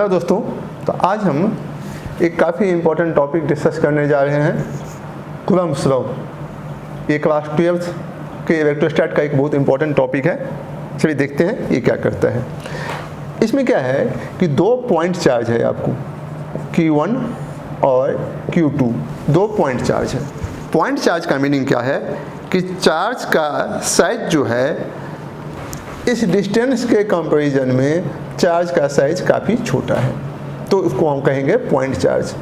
नमस्कार दोस्तों। तो आज हम एक काफ़ी इम्पोर्टेंट टॉपिक डिस्कस करने जा रहे हैं, कूलम्ब्स लॉ। ये क्लास 12 के इलेक्ट्रोस्टैट का एक बहुत इम्पोर्टेंट टॉपिक है। चलिए देखते हैं ये क्या करता है। इसमें क्या है कि दो पॉइंट चार्ज है आपको, Q1 और Q2, दो पॉइंट चार्ज है। पॉइंट चार्ज का मीनिंग क्या है कि चार्ज का साइज जो है इस डिस्टेंस के कंपैरिजन में चार्ज का साइज काफ़ी छोटा है, तो उसको हम कहेंगे पॉइंट चार्ज।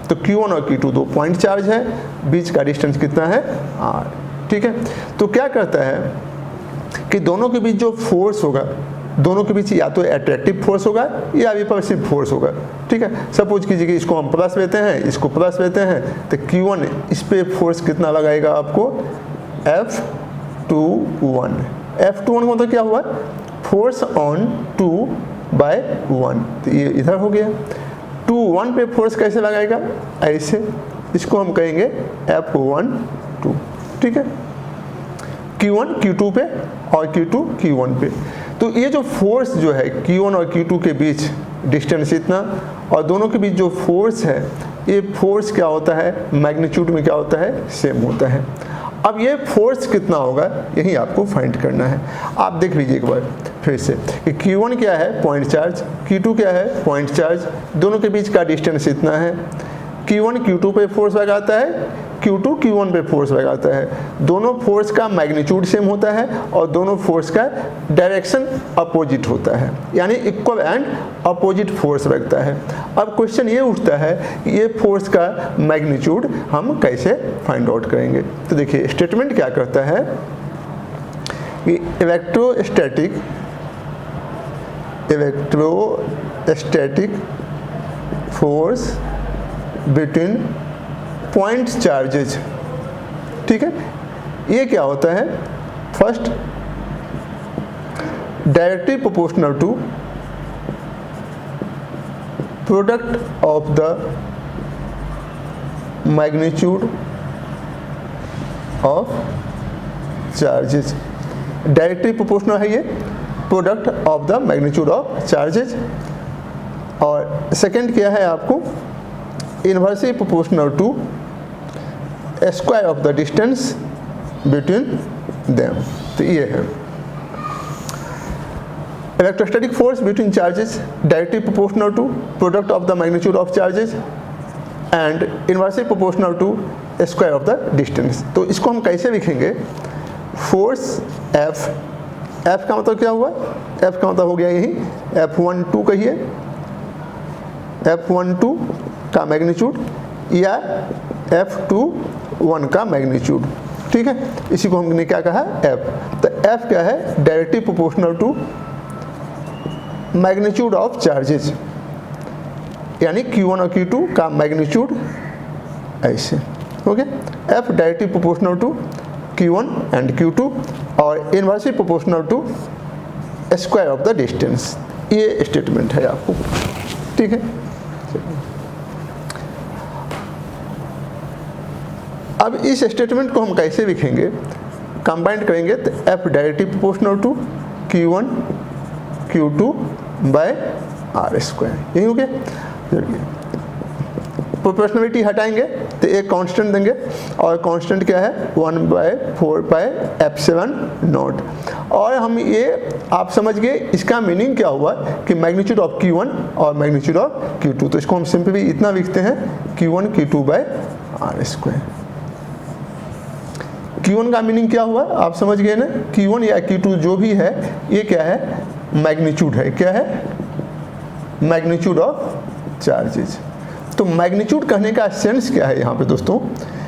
तो Q1 और Q2 दो पॉइंट चार्ज है, बीच का डिस्टेंस कितना है R, ठीक है। तो क्या करता है कि दोनों के बीच जो फोर्स होगा, दोनों के बीच या तो अट्रैक्टिव फोर्स होगा या रिपल्सिव फोर्स होगा, ठीक है। सपोज कीजिए कि इसको हम प्लस लेते हैं, इसको प्लस लेते हैं, तो Q1 इस पे फोर्स कितना लगाएगा आपको, F21। F21 मतलब क्या हुआ, फोर्स ऑन 2/1, तो ये इधर हो गया। 2/1 पे फोर्स कैसे लगाएगा, ऐसे, इसको हम कहेंगे F12, ठीक है। Q1 Q2 पे और Q2 Q1 पे। तो ये जो फोर्स जो है Q1 और Q2 के बीच डिस्टेंस इतना, और दोनों के बीच जो फोर्स है, ये फोर्स क्या होता है, मैग्नीट्यूड में क्या होता है, सेम होता है। अब ये फोर्स कितना होगा यही आपको फाइंड करना है। आप देख लीजिए एक बार फिर से कि Q1 क्या है, पॉइंट चार्ज, Q2 क्या है, पॉइंट चार्ज, दोनों के बीच का डिस्टेंस इतना है। Q1 Q2 पे फोर्स लगाता है, Q2 Q1 पे फोर्स लगाता है। दोनों फोर्स का मैग्नीट्यूड सेम होता है और दोनों फोर्स का डायरेक्शन अपोजिट होता है, यानी इक्वल एंड अपोजिट फोर्स लगता है। अब क्वेश्चन ये उठता है कि ये फोर्स का मैग्नीट्यूड हम कैसे फाइंड आउट करेंगे। तो देखिए स्टेटमेंट क्या करता है कि electrostatic force between point charges, ठीक है। ये क्या होता है, first directly proportional to product of the magnitude of charges. Directly proportional है ये, product of the magnitude of charges. और सेकंड क्या है आपको, inversely proportional to square of the distance between them. तो ये है electrostatic force between charges, directly proportional to product of the magnitude of charges and inversely proportional to square of the distance. तो इसको हम कैसे लिखेंगे, फोर्स F, F का मतलब क्या हुआ, F का मतलब हो गया यही F12 कहिए, F12 का मैग्नीट्यूड या F21 का मैग्नीट्यूड, ठीक है। इसी को हमने क्या कहा, F। तो F क्या है, directly proportional to magnitude of charges, यानी Q1 और Q2 का मैग्नीट्यूड ऐसे, okay. F directly proportional to Q1 and Q2 और inversely proportional to square of the distance. ये स्टेटमेंट है आपको, ठीक है। अब इस स्टेटमेंट को हम कैसे लिखेंगे, कंबाइंड करेंगे तो F directly proportional to Q1 Q2 by R square, यही हो गया। प्रोपोर्शनलिटी हटाएंगे तो एक कांस्टेंट देंगे, और कांस्टेंट क्या है, 1/4πε0। और हम ये आप समझ गए इसका मीनिंग क्या हुआ कि मैग्नीट्यूड ऑफ Q1 और मैग्नीट्यूड ऑफ Q2। तो इसको हम सिंपली इतना लिखते हैं, Q1 Q2 by R square. Q1 का मीनिंग क्या हुआ आप समझ गए ना, Q1 या Q2 जो भी है ये क्या है, मैग्नीट्यूड है, क्या है, मैग्नीट्यूड ऑफ चार्जेज। तो मैग्नीट्यूड कहने का सेंस क्या है यहाँ पे दोस्तों,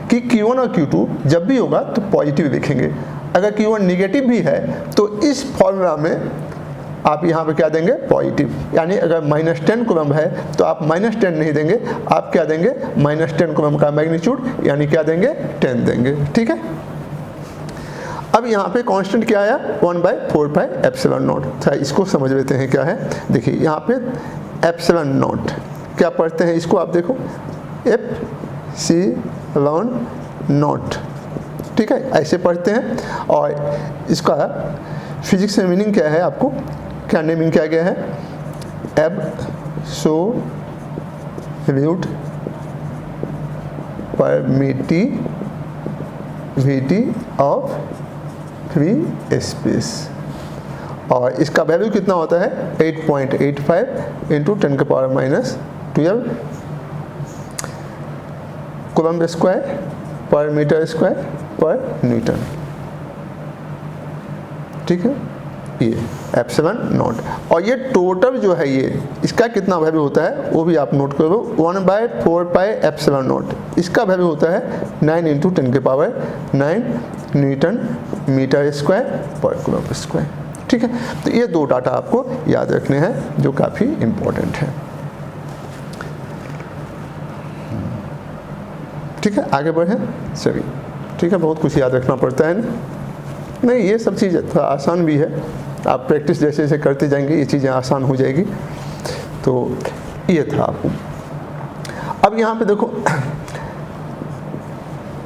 कि Q1 और Q2 जब भी होगा तो पॉजिटिव लिखेंगे, अगर Q1 निगेटिव भी है तो इस फॉर्मूला में आप यहाँ पे क्या देंगे, पॉजिटिव। यानी अगर -10 कूलम्ब है तो आप -10 नहीं देंगे, आप क्या देंगे, -10 कूलम्ब का मैग्नीट्यूड, यानी क्या देंगे, 10 देंगे, ठीक है। अब यहाँ पे कांस्टेंट क्या आया, 1/4πε0। अच्छा इसको समझ लेते हैं क्या है। देखिए यहाँ पे ε0 क्या पढ़ते हैं, इसको आप देखो, ε0, ठीक है, ऐसे पढ़ते हैं। और इसका फिजिक्स में मीनिंग क्या है, आपको क्या नेमिंग किया गया है, सो ल्यूट परमिटिविटी ऑफ फ्री स्पेस, और इसका वैल्यू कितना होता है 8.85 इंटू 10⁻⁻12 कूलम्ब स्क्वायर पर मीटर स्क्वायर पर न्यूटन। ठीक है, ये एप्सिलॉन नॉट, और ये टोटल जो है ये इसका कितना वैल्यू होता है वो भी आप नोट करो, 1/4 पाई एप्सिलॉन नॉट, इसका वैल्यू होता है 9 इंटू 10⁻⁹ न्यूटन मीटर स्क्वायर पर कूलम्ब स्क्वायर। ठीक है, तो ये दो डाटा आपको याद रखने हैं जो काफ़ी इम्पोर्टेंट है। ठीक है, आगे बढ़ें चलिए। ठीक है, बहुत कुछ याद रखना पड़ता है ना, नहीं ये सब चीज़ थोड़ा आसान भी है, आप प्रैक्टिस जैसे जैसे करते जाएंगे ये चीज़ें आसान हो जाएगी। तो ये था आपको। अब यहाँ पे देखो,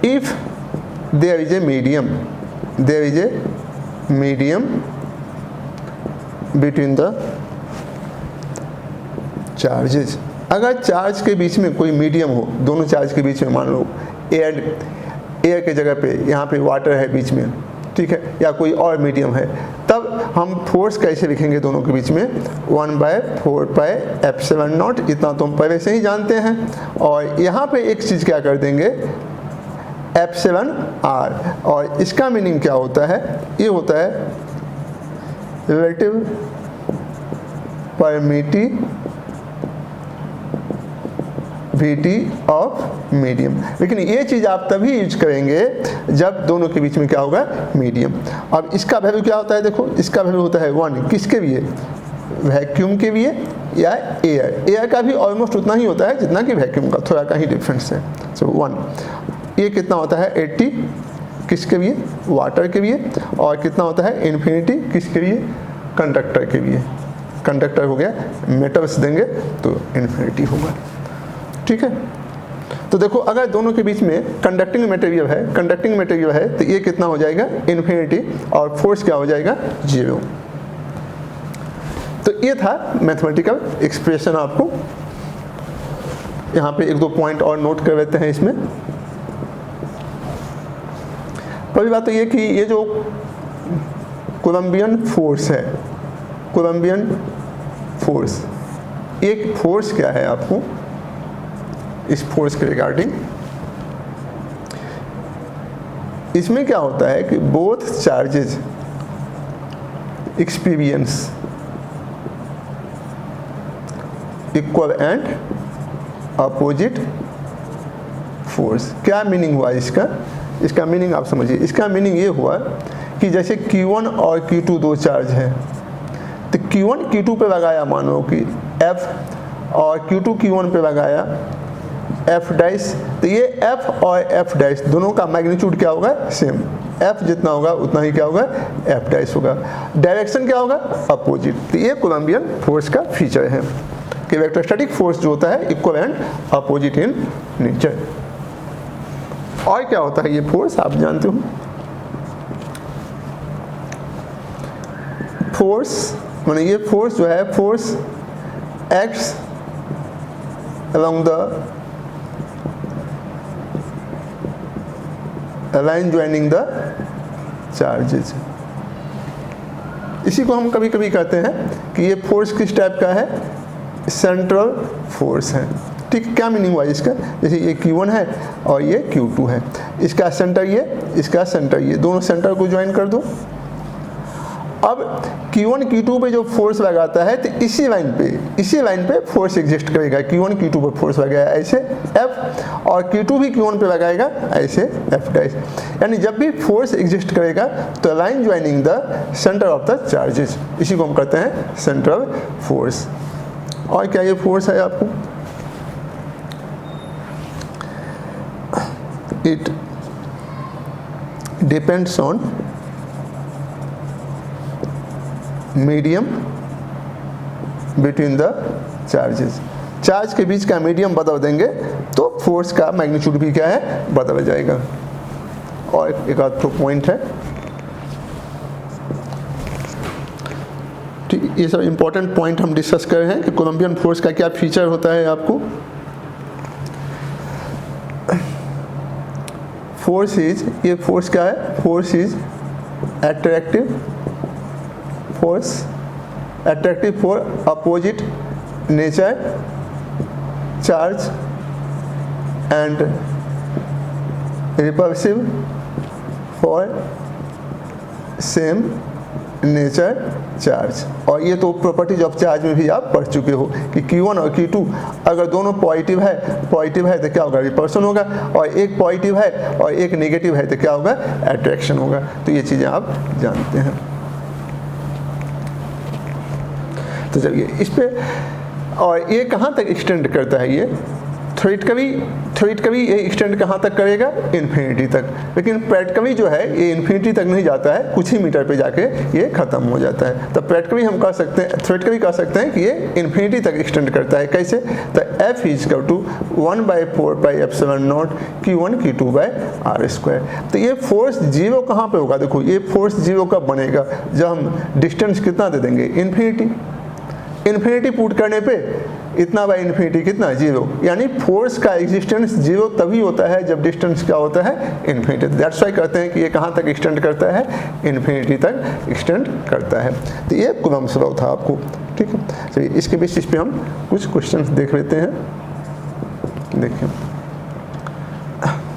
if there is a medium between the charges, अगर चार्ज के बीच में कोई मीडियम हो, दोनों चार्ज के बीच में मान लो एयर के जगह पे यहाँ पे वाटर है बीच में, ठीक है, या कोई और मीडियम है, तब हम फोर्स कैसे लिखेंगे दोनों के बीच में 1/4 पाई एप्सिलॉन नॉट, इतना तो हम पहले से ही जानते हैं। और यहाँ पे एक चीज़ क्या कर देंगे एप्सिलॉन आर, और इसका मीनिंग क्या होता है, ये होता है रिलेटिव परमिटिविटी ऑफ मीडियम। लेकिन ये चीज़ आप तभी यूज करेंगे जब दोनों के बीच में क्या होगा मीडियम। अब इसका वैल्यू क्या होता है, देखो इसका वैल्यू होता है 1, किसके लिए, वैक्यूम के लिए या एयर का भी ऑलमोस्ट उतना ही होता है जितना कि वैक्यूम का, थोड़ा का ही डिफरेंस है। सो 1, ये कितना होता है 80 किसके लिए, वाटर के लिए, और कितना होता है इन्फिनिटी किसके लिए, कंडक्टर के लिए। कंडक्टर हो गया, मेटल्स देंगे तो इन्फिनिटी होगा। ठीक है, तो देखो अगर दोनों के बीच में कंडक्टिंग मटेरियल है तो ये कितना हो जाएगा इन्फिनिटी, और फोर्स क्या हो जाएगा 0। तो ये था मैथमेटिकल एक्सप्रेशन। आपको यहाँ पे 1-2 पॉइंट और नोट कर लेते हैं इसमें। पहली बात तो ये कि ये जो कोलंबियन फोर्स है, कोलंबियन फोर्स, एक फोर्स क्या है आपको इस फोर्स के रिगार्डिंग, इसमें क्या होता है कि both charges experience equal and opposite force. क्या मीनिंग हुआ इसका, इसका मीनिंग आप समझिए। इसका मीनिंग ये हुआ कि जैसे Q1 और Q2 दो चार्ज हैं, तो Q1 Q2 पे लगाया, मानो कि F, और Q2 Q1 पे लगाया F डैश, तो ये F और F डैश दोनों का मैग्नीट्यूड क्या होगा सेम, F जितना होगा उतना ही क्या होगा F डैश होगा। डायरेक्शन क्या होगा अपोजिट। तो ये कोलंबियन फोर्स का फीचर है कि इलेक्ट्रोस्टैटिक फोर्स जो होता है equal and opposite in nature. और क्या होता है ये फोर्स आप जानते हो, फोर्स माने ये फोर्स जो है, force acts along the line joining the charges। इसी को हम कभी कभी कहते हैं कि ये फोर्स किस टाइप का है, सेंट्रल फोर्स है। ठीक, क्या मीनिंग हुआ इसका, जैसे ये Q1 है और ये Q2 है, इसका सेंटर ये, इसका सेंटर ये, दोनों सेंटर को ज्वाइन कर दो। अब Q1 Q2 पे जो फोर्स लगाता है तो इसी लाइन पे फोर्स एग्जिस्ट करेगा। Q1 Q2 पे फोर्स लगाया ऐसे F, और Q2 भी Q1 पे लगाएगा ऐसे F डैश। यानी जब भी फोर्स एग्जिस्ट करेगा तो line joining the centre of the charges, इसी को हम कहते हैं सेंट्रल फोर्स। और क्या ये फोर्स है आपको, it depends on medium between the charges. Charge के बीच का मीडियम बदल देंगे तो फोर्स का मैग्नीट्यूड भी क्या है बदल जाएगा। और एक आध तो पॉइंट है, ठीक, ये सब इंपॉर्टेंट पॉइंट हम डिस्कस कर रहे हैं कि कोलम्बियन फोर्स का क्या फीचर होता है। आपको फोर्स इज, ये फोर्स क्या है, force is attractive force, attractive for opposite nature charge and repulsive for same nature charge. और ये तो प्रॉपर्टीज ऑफ चार्ज में भी आप पढ़ चुके हो कि Q1 और Q2 अगर दोनों पॉजिटिव है तो क्या होगा, रिपल्सन होगा, और एक पॉजिटिव है और एक नेगेटिव है तो क्या होगा, अट्रैक्शन होगा। तो ये चीज़ें आप जानते हैं। तो चलिए इस पे, और ये कहाँ तक एक्सटेंड करता है, ये थ्योरेटिकली ये एक्सटेंड कहाँ तक करेगा, इन्फिनिटी तक। लेकिन प्रैक्टिकली जो है ये इन्फिनिटी तक नहीं जाता है, कुछ ही मीटर पे जाके ये खत्म हो जाता है। तो प्रैक्टिकली हम कह सकते हैं, थ्योरेटिकली कह सकते हैं कि ये इन्फिनिटी तक एक्सटेंड करता है। कैसे, तो F equal to 1/4πε0 Q1 Q2/r²। तो ये फोर्स जीरो कहाँ पे होगा, देखो ये फोर्स जीरो कब बनेगा, जब हम डिस्टेंस कितना दे देंगे, इन्फिनिटी। इन्फिनिटी पुट करने पे इतना बाय इन्फिनिटी कितना, जीरो। यानी फोर्स का एग्जिस्टेंस जीरो तभी होता है जब डिस्टेंस क्या होता है, इन्फिनिटी। दैट्स वाई कहते हैं कि ये कहाँ तक एक्सटेंड करता है, इन्फिनिटी तक एक्सटेंड करता है। तो ये कूलम्ब्स लॉ था आपको, ठीक है। चलिए इसके बेसिस पे हम कुछ क्वेश्चन देख लेते हैं। देखिए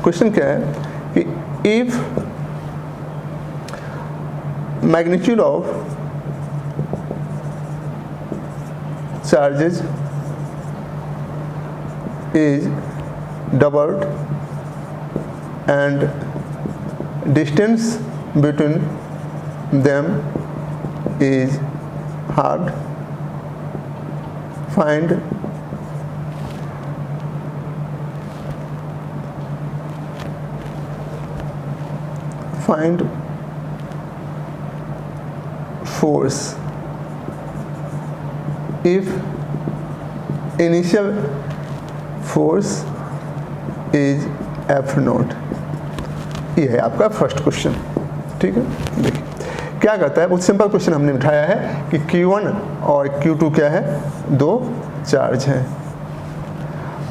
क्वेश्चन क्या है कि if magnitude of charges is doubled and distance between them is hard, find force if initial force is F0। ये है आपका फर्स्ट क्वेश्चन, ठीक है। देखिए क्या करता है, बहुत सिंपल क्वेश्चन हमने उठाया है कि Q1 और Q2 क्या है, दो चार्ज हैं।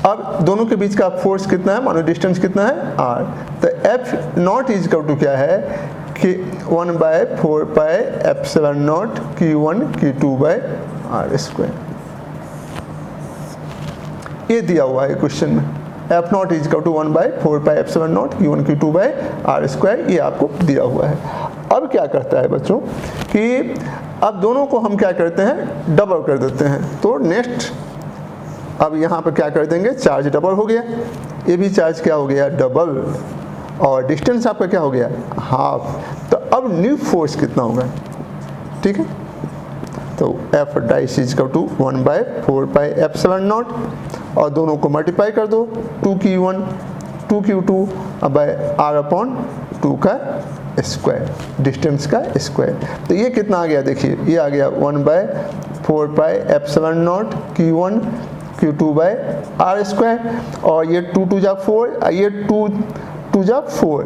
अब दोनों के बीच का फोर्स कितना है, मानो डिस्टेंस कितना है, r। तो F0 इज इक्वल टू क्या है कि 1/4πε0 Q1 Q2/r²। ये दिया हुआ है क्वेश्चन में, F0 is equal to 1/4πε0 Q1 Q2/r²। ये आपको दिया हुआ है। अब क्या करता है बच्चों कि अब दोनों को हम क्या करते हैं, डबल कर देते हैं। तो नेक्स्ट अब यहाँ पर क्या कर देंगे, चार्ज डबल हो गया, ये भी चार्ज क्या हो गया, डबल, और डिस्टेंस आपका क्या हो गया, हाफ। तो अब न्यू फोर्स कितना होगा, ठीक है। तो F डाइस इज इक्वल टू 1/4πε0 और दोनों को मल्टीप्लाई कर दो, 2Q1 2Q2 r/2 का स्क्वायर, डिस्टेंस का स्क्वायर। तो ये कितना आ गया, देखिए ये आ गया 1/4πε0 Q1 Q2/r², और ये 2 2 जा 4, ये 2 2 जा 4,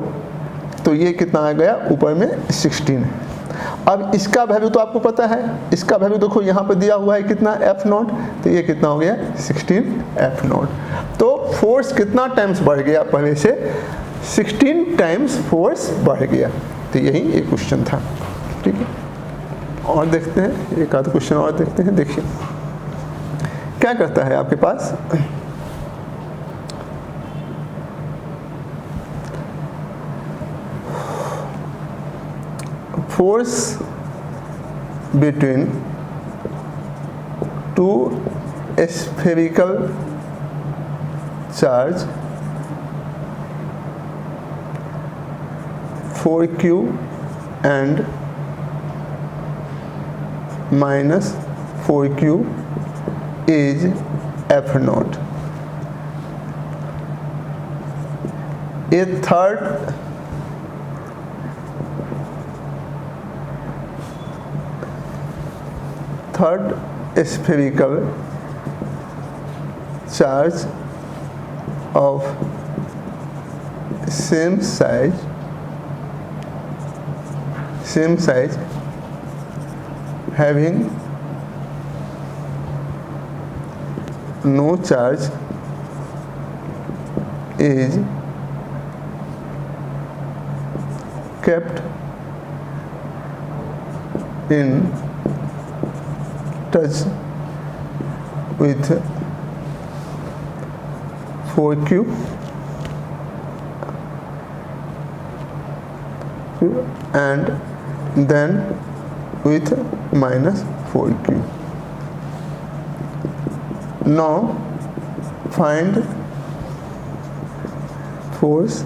तो ये कितना आ गया ऊपर में 16। अब इसका वैल्यू तो आपको पता है, इसका वैल्यू देखो यहाँ पे दिया हुआ है कितना, F0। तो ये कितना हो गया 16 F0। तो फोर्स कितना टाइम्स बढ़ गया, पहले से 16 टाइम्स फोर्स बढ़ गया। तो यही एक क्वेश्चन था, ठीक है। और देखते हैं एक आध क्वेश्चन और देखते हैं। देखिए क्या करता है आपके पास, force between two spherical charge 4Q and minus 4Q is F0। A third spherical charge of same size having no charge is kept in touch with 4q and then with minus 4q. Now find force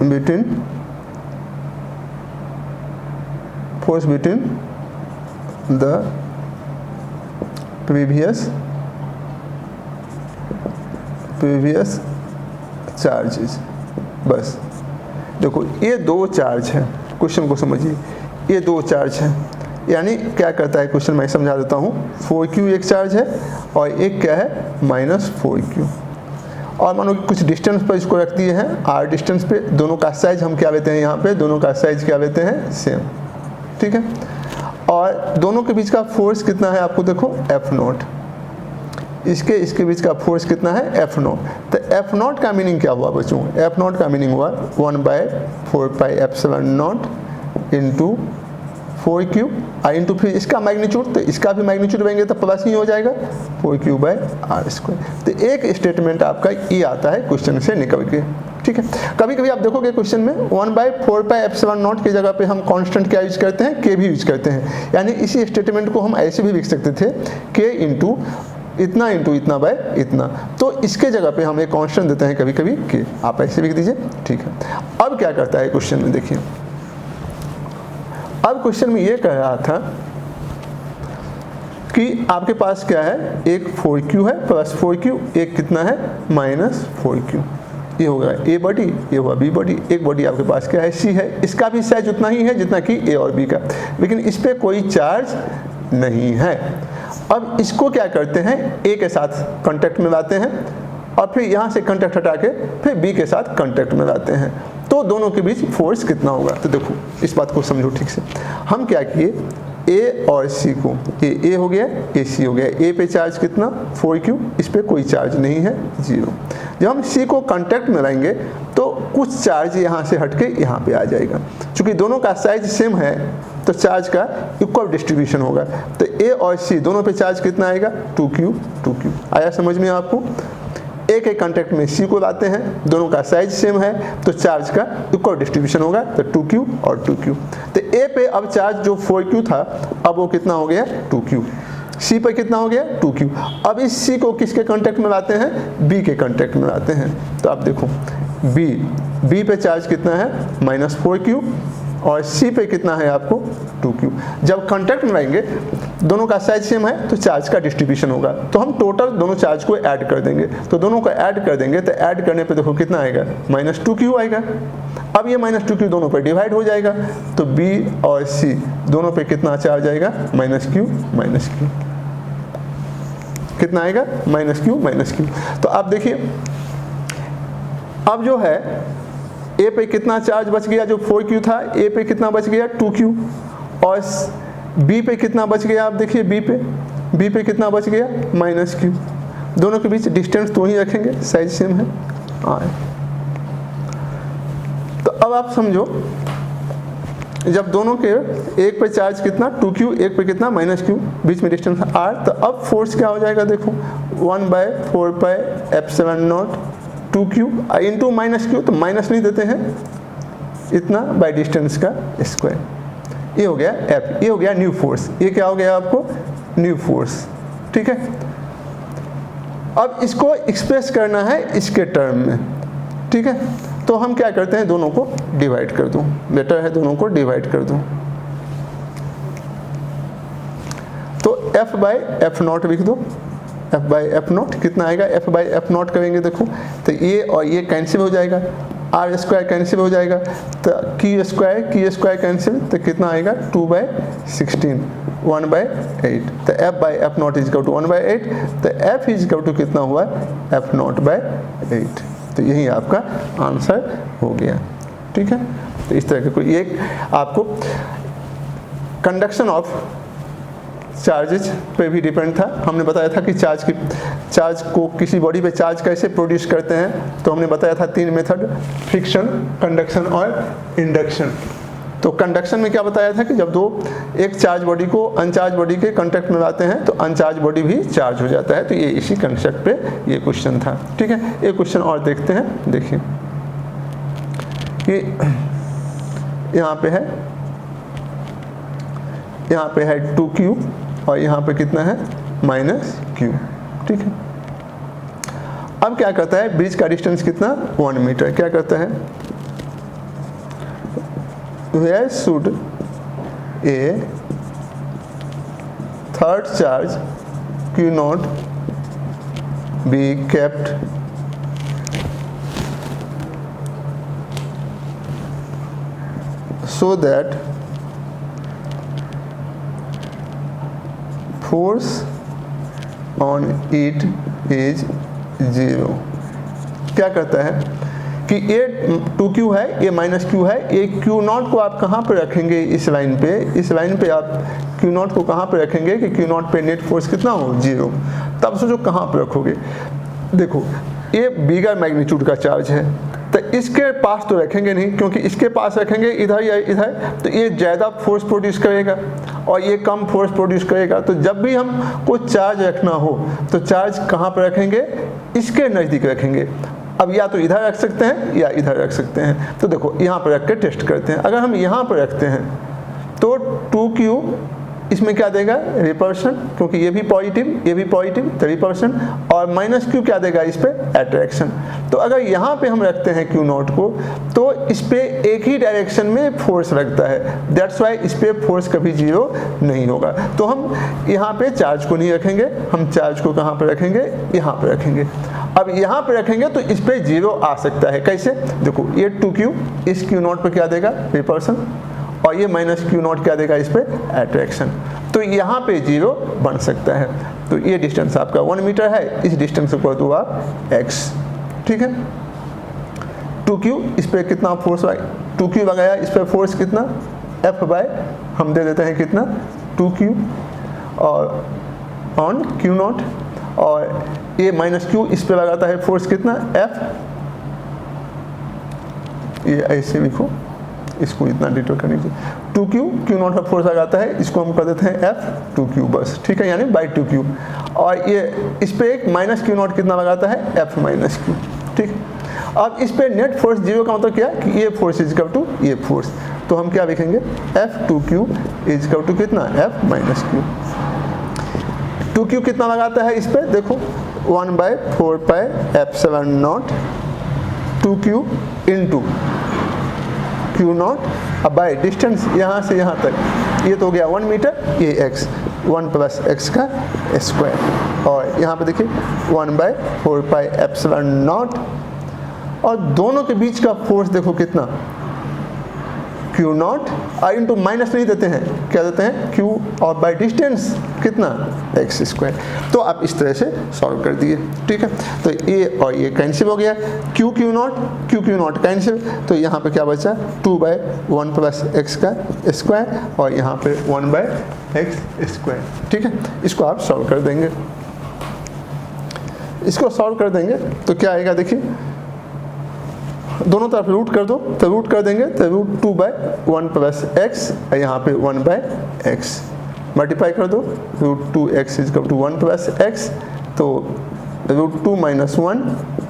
between the previous charges. बस देखो ये दो charge हैं, question को समझिए, ये दो charge हैं, यानी क्या करता है क्वेश्चन, मैं समझा देता हूँ। 4q एक चार्ज है और एक क्या है माइनस 4q, और मानो कि कुछ डिस्टेंस पर इसको रख दिए हैं, r डिस्टेंस पे। दोनों का साइज हम क्या लेते हैं यहाँ पे, दोनों का साइज क्या लेते हैं, सेम, ठीक है। और दोनों के बीच का फोर्स कितना है आपको देखो, F0। इसके बीच का फोर्स कितना है, F0। तो F0 का मीनिंग क्या हुआ बच्चों, F0 का मीनिंग हुआ 1/4πε0 इंटू 4q इंटू फिर इसका मैग्नीट्यूड, तो इसका भी मैग्नीट्यूड लेंगे तो प्लस ही हो जाएगा 4q/r²। तो एक स्टेटमेंट आपका ये आता है क्वेश्चन से निकल के, ठीक है। कभी कभी आप देखोगे क्वेश्चन में 1/4πε0 की जगह पे हम कांस्टेंट क्या यूज करते हैं, k भी यूज करते हैं। यानी इसी स्टेटमेंट को हम ऐसे भी लिख सकते थे, k इंटू इतना बाय इतना। तो इसके जगह पे हम एक कांस्टेंट देते हैं कभी कभी k, आप ऐसे लिख दीजिए, ठीक है। अब क्या करता है क्वेश्चन में, देखिए अब क्वेश्चन में ये कह रहा था कि आपके पास क्या है, एक 4q है प्लस 4q, एक कितना है माइनस 4q। ये होगा a बॉडी, ये होगा b बॉडी, एक बॉडी आपके पास क्या है c है, इसका भी साइज उतना ही है जितना कि a और b का, लेकिन इस पर कोई चार्ज नहीं है। अब इसको क्या करते हैं, a के साथ कांटेक्ट में लाते हैं और फिर यहाँ से कांटेक्ट हटा के फिर b के साथ कांटेक्ट में लाते हैं, तो दोनों के बीच फोर्स कितना होगा। तो देखो इस बात को समझो ठीक से, हम क्या किए, a और c को, a हो गया, a c हो गया। a पे चार्ज कितना 4q, इस पे कोई चार्ज नहीं है, 0। जब हम c को कांटेक्ट में लाएंगे तो कुछ चार्ज यहाँ से हट के यहाँ पे आ जाएगा। चूंकि दोनों का साइज सेम है तो चार्ज का इक्वल डिस्ट्रीब्यूशन होगा। तो a और c दोनों पे चार्ज कितना आएगा, 2q। आया समझ में आपको। a के कांटेक्ट में c को लाते हैं, दोनों का साइज सेम है तो चार्ज का इक्वल डिस्ट्रीब्यूशन होगा, तो 2q और 2q। तो a पे अब चार्ज जो 4q था अब वो कितना हो गया, 2q। c पे कितना हो गया, 2q। अब इस c को किसके कांटेक्ट में लाते हैं, b के कांटेक्ट में लाते हैं। तो आप देखो b पे चार्ज कितना है माइनस 4q और c पे कितना है आपको 2q। जब कांटेक्ट में लाएंगे दोनों का साइज सेम है तो चार्ज का डिस्ट्रीब्यूशन होगा, तो हम टोटल दोनों चार्ज को ऐड कर देंगे। तो दोनों को ऐड कर देंगे तो ऐड करने पे देखो कितना आएगा, माइनस 2q आएगा। अब ये माइनस 2q दोनों पे डिवाइड हो जाएगा, तो b और c दोनों पे कितना चार्ज आएगा, माइनस q। कितना आएगा, माइनस q। तो आप देखिए अब जो है a पे कितना चार्ज बच गया, जो 4q था, a पे कितना बच गया 2q, और b पे कितना बच गया, आप देखिए b पे कितना बच गया माइनस q। दोनों के बीच डिस्टेंस तो ही रखेंगे, साइज सेम है। तो अब आप समझो जब दोनों के एक पे चार्ज कितना 2q, एक पे कितना माइनस q, बीच में डिस्टेंस r, तो अब फोर्स क्या हो जाएगा, देखो 1/4πε0 2q इंटू माइनस q, तो माइनस नहीं देते हैं, इतना बाय डिस्टेंस का स्क्वायर। ये हो गया F, ये हो गया न्यू फोर्स। ये क्या हो गया आपको, न्यू फोर्स, ठीक है। अब इसको एक्सप्रेस करना है इसके टर्म में, ठीक है। तो हम क्या करते हैं, दोनों को डिवाइड कर दूं, बेटर है दोनों को डिवाइड कर दूं। तो F/F0 लिख दो, F/F0 कितना आएगा, F/F0 करेंगे देखो, तो ये और ये कैंसिल हो जाएगा, r² कैंसिल हो जाएगा, तो Q² कैंसिल, तो कितना आएगा 2/16 1/8। तो F/F0 इज इक्वल टू 1/8, तो F इज इक्वल टू कितना हुआ, F0/8। तो यही आपका आंसर हो गया, ठीक है। तो इस तरह के कोई एक आपको कंडक्शन ऑफ चार्जेज पे भी डिपेंड था। हमने बताया था कि चार्ज को किसी बॉडी पे चार्ज कैसे प्रोड्यूस करते हैं, तो हमने बताया था 3 मेथड, फ्रिक्शन, कंडक्शन और इंडक्शन। तो कंडक्शन में क्या बताया था कि जब एक चार्ज बॉडी को अनचार्ज बॉडी के कांटेक्ट में लाते हैं तो अनचार्ज बॉडी भी चार्ज हो जाता है। तो ये इसी कंसेप्ट पे ये क्वेश्चन था। ठीक है, एक क्वेश्चन और देखते हैं। देखिए कि यहाँ पे है 2q और यहाँ पे कितना है -q। ठीक है, अब क्या करता है, ब्रिज का डिस्टेंस कितना 1 मीटर। क्या करता है, where should a third charge q naught be kept so that force on it is 0। क्या करता है कि ये 2q है, ये -q है, ये q नॉट को आप कहाँ पे रखेंगे, इस लाइन पे आप q नॉट को कहाँ पे रखेंगे कि q नॉट पे नेट फोर्स कितना हो 0। तब सोचो कहाँ पे रखोगे। देखो ये बिगर मैग्नीट्यूड का चार्ज है तो इसके पास तो रखेंगे नहीं, क्योंकि इसके पास रखेंगे इधर या इधर तो ये ज़्यादा फोर्स प्रोड्यूस करेगा और ये कम फोर्स प्रोड्यूस करेगा। तो जब भी हमको चार्ज रखना हो तो चार्ज कहाँ पर रखेंगे, इसके नज़दीक रखेंगे। अब या तो इधर रख सकते हैं या इधर रख सकते हैं। तो देखो यहाँ पर रख के टेस्ट करते हैं। अगर हम यहाँ पर रखते हैं तो 2q इसमें क्या देगा, रिपल्शन, क्योंकि ये भी पॉजिटिव तो रिपल्शन, और -q क्या देगा इस पे, अट्रैक्शन। तो अगर यहाँ पे हम रखते हैं q नॉट को तो इस पे एक ही डायरेक्शन में फोर्स लगता है, दैट्स वाई इस पे फोर्स कभी 0 नहीं होगा। तो हम यहाँ पे चार्ज को नहीं रखेंगे, हम चार्ज को कहाँ पे रखेंगे, यहाँ पे रखेंगे। अब यहाँ पे रखेंगे तो इस पे 0 आ सकता है। कैसे, देखो ये 2q इस q नॉट पे क्या देगा, रिपल्शन, और ये -q नॉट क्या देगा इस पे, अट्रैक्शन। तो यहाँ पे 0 बन सकता है। तो ये डिस्टेंस आपका 1 मीटर है, इस डिस्टेंस को कर दो आप x। ठीक है, 2q इस पे कितना फोर्स, 2q लगाया, इस पे फोर्स कितना, F बाय हम दे देते हैं कितना 2q और ऑन q नॉट, और ये -q इस पे लगाता है फोर्स कितना F। ये ऐसे लिखो, इसको इतना डिटेल करने की, 2q q नॉट का फोर्स लगाता है, इसको हम कर देते हैं F 2q बस। ठीक है, यानी बाई 2q, और ये इस पे एक -q नॉट कितना लगाता है, F -q। ठीक, अब इस पे नेट फोर्स 0 का मतलब क्या कि ये फोर्स इज इक्वल टू ये फोर्स। तो हम क्या लिखेंगे, F 2q is equal to कितना, F -q। 2q कितना लगाता है इस पे, देखो 1/4 pi epsilon not 2q into q not, अब बाय डिस्टेंस यहाँ से यहाँ तक, ये तो हो गया 1 मीटर, ये x, 1 + x का स्क्वायर, और यहाँ पे देखिए 1/4 पाई एप्सिलॉन नॉट, और दोनों के बीच का फोर्स देखो कितना, q नॉट, इंटू माइनस नहीं देते हैं, क्या देते हैं q, और बाय डिस्टेंस कितना x स्क्वायर। तो आप इस तरह से सॉल्व कर दिए। ठीक है, तो ये और ये कैंसिल हो गया, q नॉट कैंसिल, तो यहाँ पे क्या बचा 2/1 + x का स्क्वायर, और यहाँ पे 1/x स्क्वायर। ठीक है, इसको आप सॉल्व कर देंगे, इसको सॉल्व कर देंगे तो क्या आएगा, देखिए दोनों तरफ रूट कर दो, तो रूट कर देंगे तो √2/1 + x, यहाँ पे 1/x मल्टीप्लाई कर दो, √2x is equal to 1 + x, तो √2 - 1,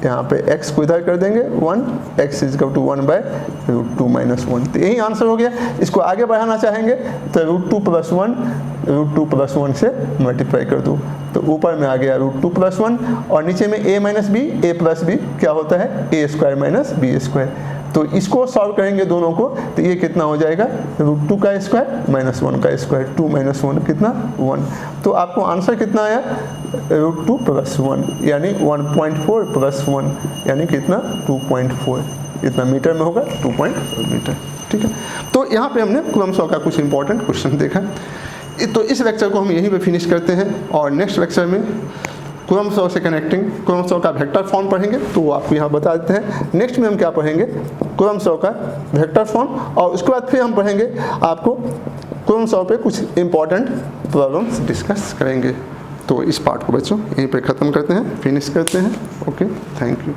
यहाँ पे x को इधर कर देंगे 1, x इज इक्वल टू 1/√2 - 1। तो यही आंसर हो गया। इसको आगे बढ़ाना चाहेंगे तो √2 + 1 से मल्टीप्लाई कर दो, तो ऊपर में आ गया √2 + 1, और नीचे में a - b, a + b क्या होता है, a² - b²। तो इसको सॉल्व करेंगे दोनों को, तो ये कितना हो जाएगा, √2 का स्क्वायर - 1 का स्क्वायर, 2 - 1 कितना 1। तो आपको आंसर कितना आया, √2 + 1, यानी 1.4 + 1 यानी कितना 2.4, इतना मीटर में होगा 2.4 मीटर। ठीक है, तो यहाँ पे हमने कूलम्ब लॉ का कुछ इंपॉर्टेंट क्वेश्चन देखा। तो इस लेक्चर को हम यहीं पे फिनिश करते हैं, और नेक्स्ट लेक्चर में कूलम्ब लॉ से कनेक्टिंग कूलम्ब लॉ का वेक्टर फॉर्म पढ़ेंगे, तो वो आपको यहाँ बता देते हैं। नेक्स्ट में हम क्या पढ़ेंगे, कूलम्ब लॉ का वेक्टर फॉर्म, और उसके बाद फिर हम पढ़ेंगे आपको कूलम्ब लॉ पे कुछ इंपॉर्टेंट प्रॉब्लम्स डिस्कस करेंगे। तो इस पार्ट को बच्चों यहीं पे ख़त्म करते हैं, फिनिश करते हैं। Okay, thank you.